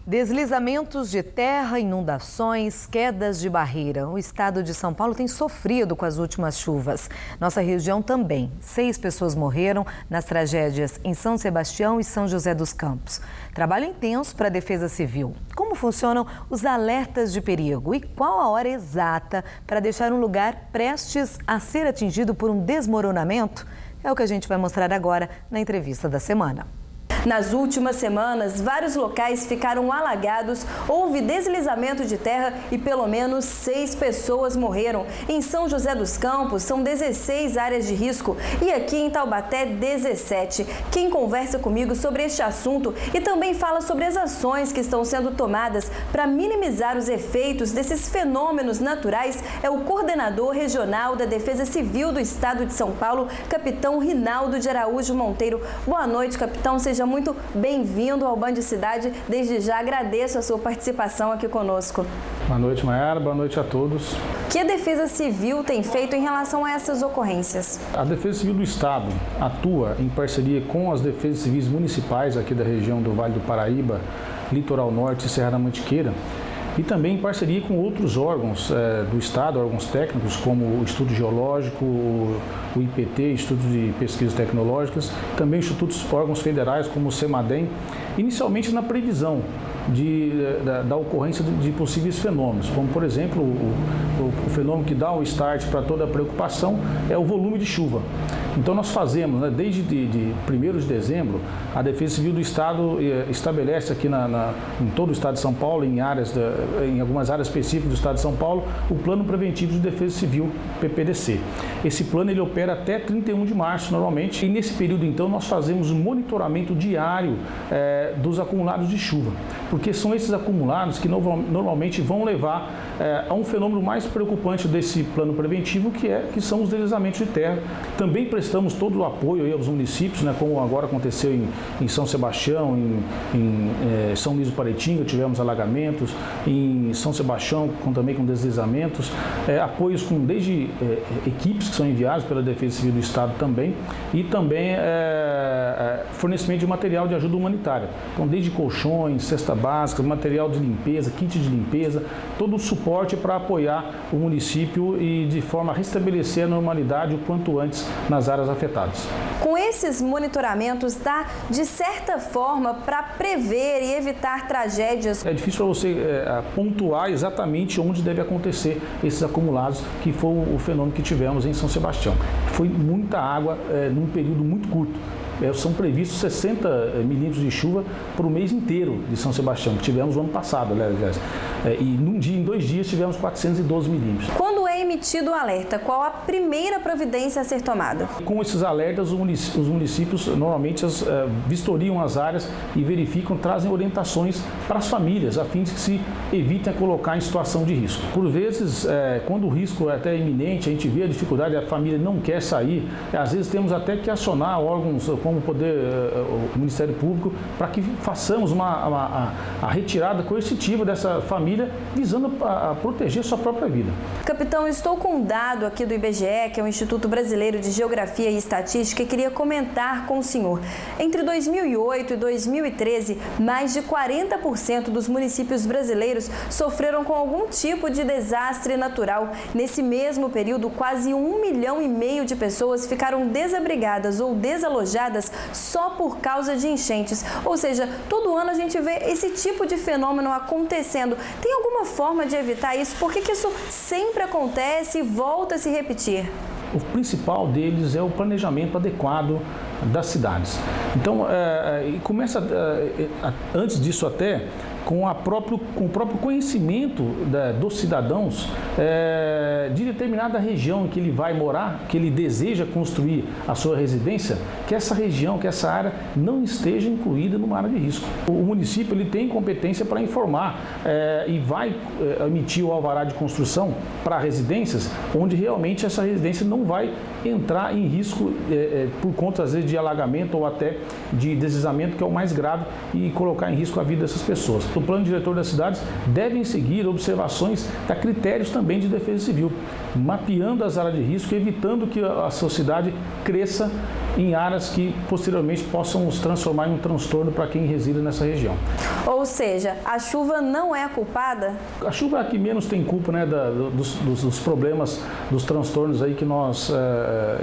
Deslizamentos de terra, inundações, quedas de barreira. O estado de São Paulo tem sofrido com as últimas chuvas. Nossa região também. 6 pessoas morreram nas tragédias em São Sebastião e São José dos Campos. Trabalho intenso para a Defesa Civil. Como funcionam os alertas de perigo e qual a hora exata para deixar um lugar prestes a ser atingido por um desmoronamento? É o que a gente vai mostrar agora na entrevista da semana. Nas últimas semanas, vários locais ficaram alagados, houve deslizamento de terra e pelo menos 6 pessoas morreram. Em São José dos Campos, são 16 áreas de risco e aqui em Taubaté, 17. Quem conversa comigo sobre este assunto e também fala sobre as ações que estão sendo tomadas para minimizar os efeitos desses fenômenos naturais é o coordenador regional da Defesa Civil do Estado de São Paulo, capitão Rinaldo de Araújo Monteiro. Boa noite, capitão. Seja muito bem-vindo ao Band Cidade. Desde já agradeço a sua participação aqui conosco. Boa noite, Mayara. Boa noite a todos. O que a Defesa Civil tem feito em relação a essas ocorrências? A Defesa Civil do Estado atua em parceria com as defesas civis municipais aqui da região do Vale do Paraíba, Litoral Norte e Serra da Mantiqueira, e também em parceria com outros órgãos do Estado, órgãos técnicos como o Instituto Geológico, o IPT, Instituto de Pesquisas Tecnológicas, também institutos, órgãos federais como o CEMADEM, inicialmente na previsão da ocorrência de possíveis fenômenos, como por exemplo o fenômeno que dá o start para toda a preocupação é o volume de chuva. Então nós fazemos, desde 1º de dezembro, a Defesa Civil do Estado estabelece aqui em todo o Estado de São Paulo, em algumas áreas específicas do Estado de São Paulo, o Plano Preventivo de Defesa Civil, PPDC. Esse plano ele opera até 31 de março normalmente e nesse período então nós fazemos um monitoramento diário dos acumulados de chuva, porque são esses acumulados que normalmente vão levar a um fenômeno mais preocupante desse plano preventivo, que são os deslizamentos de terra. Também prestamos todo o apoio aí aos municípios, como agora aconteceu em São Sebastião, em São Luís do Paraitinga, tivemos alagamentos, em São Sebastião também com deslizamentos, apoios desde equipes que são enviadas pela Defesa Civil do Estado também, e também fornecimento de material de ajuda humanitária. Então, desde colchões, cesta básica, material de limpeza, kit de limpeza, todo o suporte para apoiar o município e de forma a restabelecer a normalidade o quanto antes nas áreas afetadas. Com esses monitoramentos, dá de certa forma para prever e evitar tragédias? É difícil para você pontuar exatamente onde deve acontecer esses acumulados, que foi o fenômeno que tivemos em São Sebastião. Foi muita água num período muito curto. São previstos 60 milímetros de chuva para o mês inteiro de São Sebastião, que tivemos o ano passado, aliás. E em 2 dias tivemos 412 milímetros. Quando é emitido o alerta, qual a primeira providência a ser tomada? Com esses alertas, os municípios normalmente vistoriam as áreas e verificam, trazem orientações para as famílias, a fim de que se evitem colocar em situação de risco. Por vezes, quando o risco é até iminente, a gente vê a dificuldade, a família não quer sair, às vezes temos até que acionar órgãos como o Ministério Público para que façamos a retirada coercitiva dessa família, visando a proteger sua própria vida. Capitão, estou com um dado aqui do IBGE, que é o Instituto Brasileiro de Geografia e Estatística, e queria comentar com o senhor. Entre 2008 e 2013, mais de 40% dos municípios brasileiros sofreram com algum tipo de desastre natural. Nesse mesmo período, quase 1,5 milhão de pessoas ficaram desabrigadas ou desalojadas só por causa de enchentes. Ou seja, todo ano a gente vê esse tipo de fenômeno acontecendo. Tem alguma forma de evitar isso? Por que isso sempre acontece e volta a se repetir? O principal deles é o planejamento adequado das cidades. Então, começa antes disso até com o próprio conhecimento dos cidadãos de determinada região em que ele vai morar, que ele deseja construir a sua residência, que essa região, que essa área não esteja incluída numa área de risco. O município ele tem competência para informar e vai emitir o alvará de construção para residências onde realmente essa residência não vai entrar em risco por conta, às vezes, de alagamento ou até de deslizamento, que é o mais grave, e colocar em risco a vida dessas pessoas. O plano diretor das cidades devem seguir observações a critérios também de defesa civil, mapeando as áreas de risco e evitando que a sociedade cresça em áreas que posteriormente possam se transformar em um transtorno para quem reside nessa região. Ou seja, a chuva não é a culpada? A chuva é a que menos tem culpa, né, dos problemas, dos transtornos aí que nós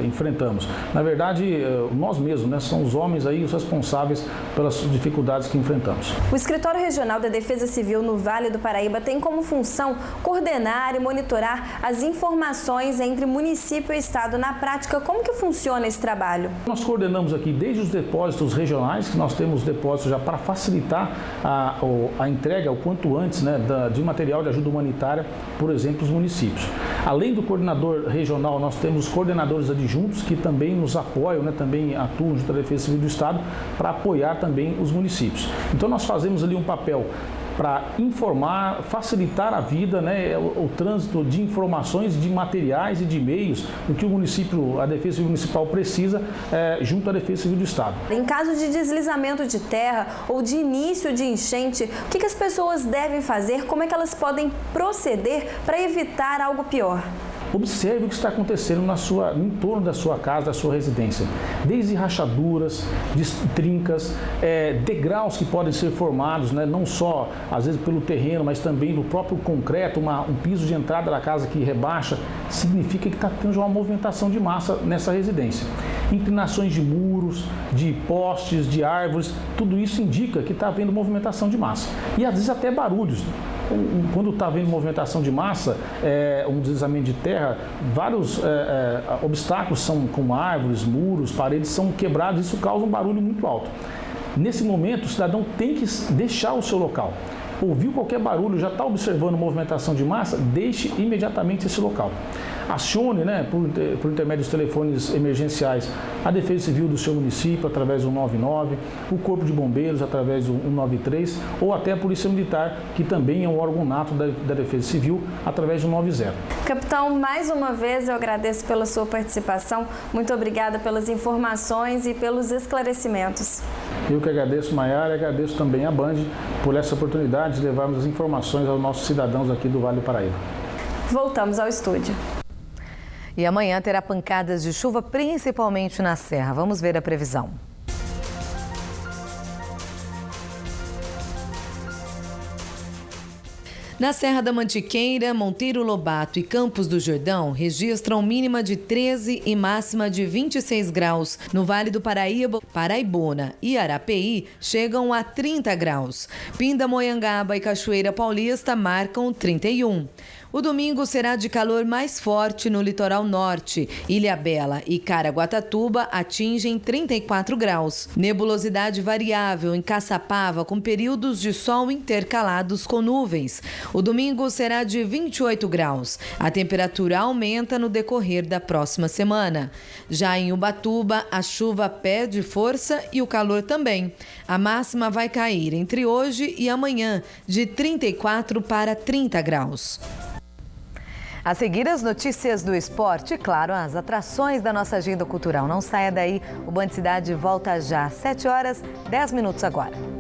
enfrentamos. Na verdade, nós mesmos, né, são os homens aí os responsáveis pelas dificuldades que enfrentamos. O Escritório Regional da Defesa Civil no Vale do Paraíba tem como função coordenar e monitorar as informações entre município e estado. Na prática, como que funciona esse trabalho? Nós coordenamos aqui desde os depósitos regionais, que nós temos depósitos já para facilitar a entrega o quanto antes, né, de material de ajuda humanitária, por exemplo, os municípios. Além do coordenador regional, nós temos coordenadores adjuntos que também nos apoiam, né, também atuam junto à Defesa Civil do Estado para apoiar também os municípios. Então nós fazemos ali um papel para informar, facilitar a vida, né, o trânsito de informações, de materiais e de meios, o que o município, a Defesa Civil Municipal precisa junto à Defesa Civil do Estado. Em caso de deslizamento de terra ou de início de enchente, o que as pessoas devem fazer? Como é que elas podem proceder para evitar algo pior? Observe o que está acontecendo no entorno da sua casa, da sua residência. Desde rachaduras, trincas, degraus que podem ser formados, né, não só às vezes pelo terreno, mas também no próprio concreto, um piso de entrada da casa que rebaixa, significa que está tendo uma movimentação de massa nessa residência. Inclinações de muros, de postes, de árvores, tudo isso indica que está havendo movimentação de massa. E às vezes até barulhos. Quando está havendo movimentação de massa, um deslizamento de terra, vários obstáculos como árvores, muros, paredes são quebrados, isso causa um barulho muito alto. Nesse momento, o cidadão tem que deixar o seu local. Ouviu qualquer barulho, já está observando movimentação de massa, deixe imediatamente esse local. Acione, né, por intermédio dos telefones emergenciais, a Defesa Civil do seu município através do 199, o Corpo de Bombeiros através do 193 ou até a Polícia Militar, que também é um órgão nato da Defesa Civil, através do 90. Capitão, mais uma vez eu agradeço pela sua participação. Muito obrigada pelas informações e pelos esclarecimentos. Eu que agradeço, Maiara, e agradeço também a Band por essa oportunidade de levarmos as informações aos nossos cidadãos aqui do Vale do Paraíba. Voltamos ao estúdio. E amanhã terá pancadas de chuva, principalmente na Serra. Vamos ver a previsão. Na Serra da Mantiqueira, Monteiro Lobato e Campos do Jordão registram mínima de 13 e máxima de 26 graus. No Vale do Paraíba, Paraibuna e Arapeí chegam a 30 graus. Pindamonhangaba e Cachoeira Paulista marcam 31. O domingo será de calor mais forte no litoral norte. Ilhabela e Caraguatatuba atingem 34 graus. Nebulosidade variável em Caçapava, com períodos de sol intercalados com nuvens. O domingo será de 28 graus. A temperatura aumenta no decorrer da próxima semana. Já em Ubatuba, a chuva perde força e o calor também. A máxima vai cair entre hoje e amanhã, de 34 para 30 graus. A seguir, as notícias do esporte e, claro, as atrações da nossa agenda cultural. Não saia daí, o Band Cidade volta já, 7h10 agora.